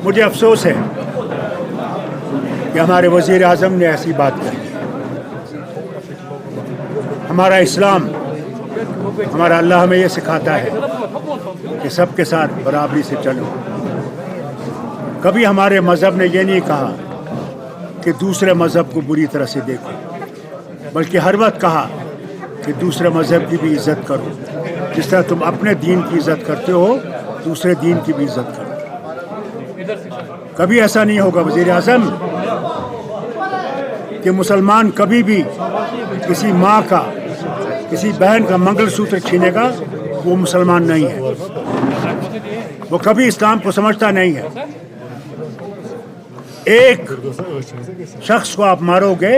मुझे अफसोस है कि हमारे वज़ीर आज़म ने ऐसी बात कही। हमारा इस्लाम, हमारा अल्लाह हमें ये सिखाता है कि सबके साथ बराबरी से चलो। कभी हमारे मज़हब ने ये नहीं कहा कि दूसरे मज़हब को बुरी तरह से देखो, बल्कि हर वक्त कहा कि दूसरे मज़हब की भी इज़्ज़त करो। जिस तरह तुम अपने दीन की इज़्ज़त करते हो, दूसरे दीन की भी इज़्ज़त करो। कभी ऐसा नहीं होगा वज़ीर आज़म कि मुसलमान कभी भी किसी माँ का, किसी बहन का मंगलसूत्र छीनेगा, वो मुसलमान नहीं है, वो कभी इस्लाम को समझता नहीं है। एक शख्स को आप मारोगे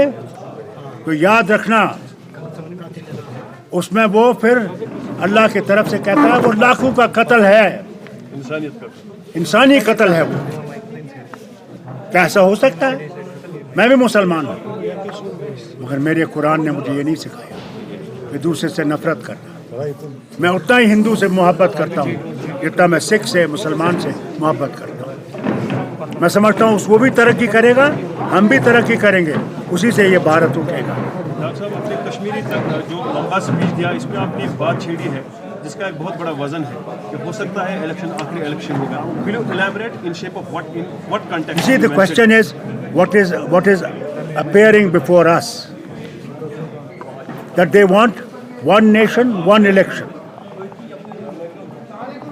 तो याद रखना उसमें वो फिर अल्लाह की तरफ से कहता है वो लाखों का कत्ल है, इंसानी कत्ल है वो। क्या ऐसा हो सकता है? मैं भी मुसलमान हूँ, मगर मेरे कुरान ने मुझे ये नहीं सिखाया कि दूसरे से नफरत करना। मैं उतना ही हिंदू से मोहब्बत करता हूँ जितना मैं सिख से, मुसलमान से मोहब्बत करता हूँ। मैं समझता हूँ वो भी तरक्की करेगा, हम भी तरक्की करेंगे, उसी से ये भारत उठेगा। डॉक्टर साहब, आपने कश्मीरी तक जो लंबा स्पीच दिया, इसमें आपने एक बात छेड़ी है जिसका एक बहुत बड़ा वजन है कि हो सकता है इलेक्शन आखिरी इलेक्शन होगा। Will you elaborate in shape of what context? See, the question is what is appearing before us, that they want one nation, one election.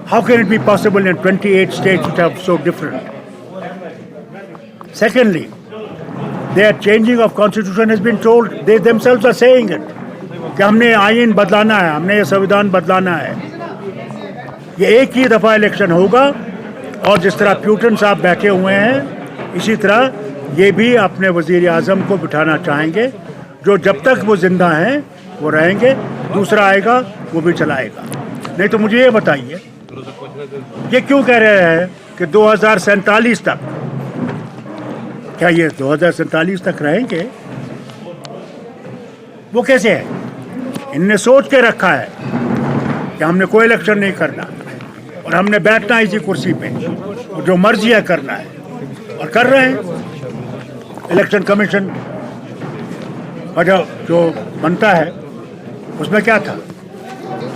How can it be possible in 28 states which are so different? Secondly, their changing of constitution has been told, they themselves are saying it, कि हमने आईन बदलाना है, हमने ये संविधान बदलाना है। ये एक ही दफ़ा इलेक्शन होगा और जिस तरह प्यूटन साहब बैठे हुए हैं, इसी तरह ये भी अपने वज़ीर आज़म को बिठाना चाहेंगे, जो जब तक वो ज़िंदा हैं वो रहेंगे, दूसरा आएगा वो भी चलाएगा। नहीं तो मुझे ये बताइए, ये क्यों कह रहे हैं कि 2047 तक, क्या ये 2047 तक रहेंगे? वो कैसे है? इनने सोच के रखा है कि हमने कोई इलेक्शन नहीं करना और हमने बैठना इसी कुर्सी पे, जो मर्जी है करना है, और कर रहे हैं। इलेक्शन कमीशन का जो बनता है उसमें क्या था?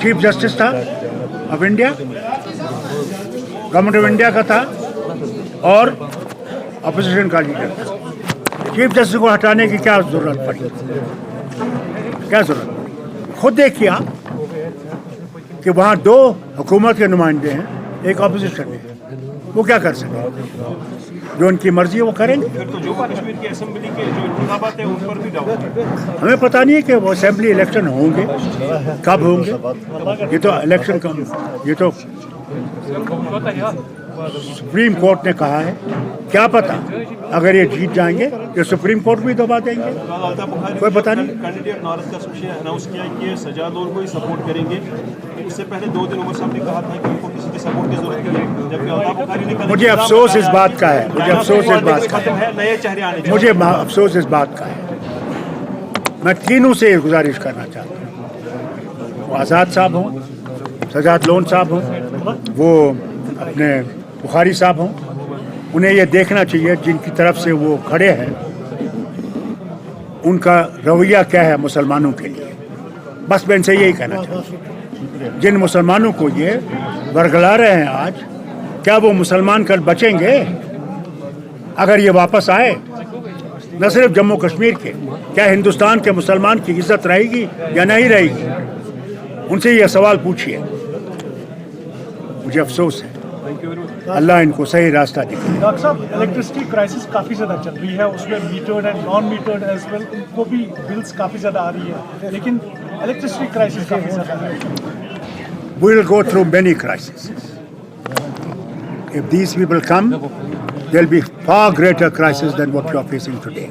चीफ जस्टिस था of India, government of India का था, और अपोजिशन का लीडर था। चीफ जस्टिस को हटाने की क्या जरूरत पड़ी? क्या जरूरत? खुद देखिए आप कि वहाँ 2 हुकूमत के नुमाइंदे हैं, एक अपोजिशन है, वो क्या कर सकते? जो उनकी मर्जी है वो करेंगे। तो जो कश्मीर की असेंबली के जो इंतखाबात हैं उन पर भी डाउट है। हमें पता नहीं है कि वो असेंबली इलेक्शन होंगे, कब होंगे। ये तो इलेक्शन का, ये तो सुप्रीम कोर्ट ने कहा है, क्या पता अगर ये जीत जाएंगे तो सुप्रीम कोर्ट भी दबा देंगे, कोई पता नहीं। कैंडिडेट नारद का अनाउंस किया कि सजाद लोन को ही सपोर्ट करेंगे। उससे पहले 2 दिन उमर साहब ने कहा था कि उनको किसी की सपोर्ट की जरूरत नहीं है, जबकि अल्ताफ बुखारी ने कहा। मुझे अफसोस इस बात का है, मुझे अफसोस इस बात का है, नए चेहरे आने, मुझे अफसोस इस बात का है। मैं तीनों से गुजारिश करना चाहता हूँ, वो आज़ाद साहब हों, सजाद लोन साहब हों, वो अपने बुखारी साहब हों, उन्हें ये देखना चाहिए जिनकी तरफ से वो खड़े हैं उनका रवैया क्या है मुसलमानों के लिए। बस मैं इनसे यही कहना चाहता हूँ। जिन मुसलमानों को ये बरगला रहे हैं आज, क्या वो मुसलमान कल बचेंगे अगर ये वापस आए? न सिर्फ जम्मू कश्मीर के, क्या हिंदुस्तान के मुसलमान की इज्जत रहेगी या नहीं रहेगी? उनसे ये सवाल पूछिए। मुझे अफसोस है, अल्लाह इनको सही रास्ता दिखाए। डॉक्टर साहब, इलेक्ट्रिसिटी क्राइसिस काफ़ी ज़्यादा चल रही है, उसमें metered and non metered as well, उनको भी बिल्स काफ़ी ज़्यादा आ रही है, लेकिन इलेक्ट्रिसिटी क्राइसिस काफ़ी ज़्यादा है। We will go through many crises. If these people come, there will be far greater crisis than what you are facing today.